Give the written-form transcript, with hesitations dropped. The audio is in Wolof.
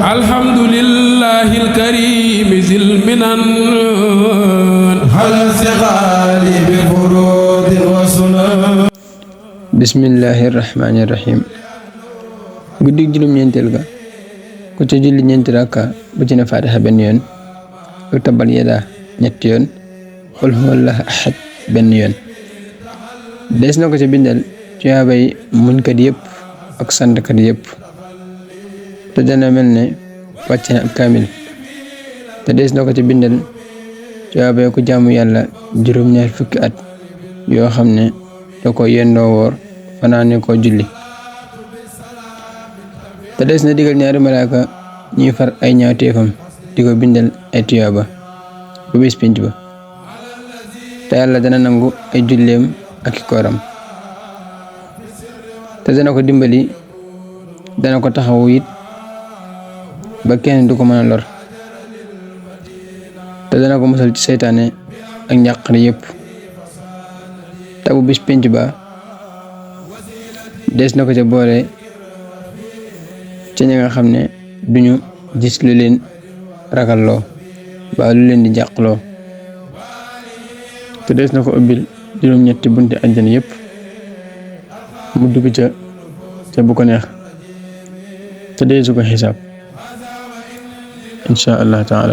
alhamdulillahil karim zil minan hal sighali bi furud wa sunan. bismillahir rahmanir rahim. guddi juróom-ñeenteel ga ku ca julli ñeenti rakka bu ci ne Faatiha benn yoon ak tabbat yadaa ñetti yoon qul huwallahu ahad benn yoon. des na ko ca bindal tuyaabay muñkat yëpp ak santkat yëpp te dana mel ne wàcc na ab kaamil. te des na ko ca bindal tuyaabay ku jaamu yàlla juróom-ñaar fukki at yoo xam ne da ko yendoo woor fanaane ko julli. te des na digal ñaari malaaka ñuy far ay ñaawteefam di ko bindal ay tuyaaba bu bis pinc ba. te yàlla dana nangu ay julleem ak i kooram. te dana ko dimbali dana ko taxawu it ba kenn du ko mën a lor. te dana ko musal ci seytaane ak njàqare yépp. te bu bis pinc ba des na ko ca boole ci ñi nga xam ne duñu gis lu leen ragalloo ba lu leen di jàqloo. te des na ko ubbil juróom-ñetti bunti àjjana yépp mu dugg ca bu ko neex te deesu ko xisaab insha Allah taala.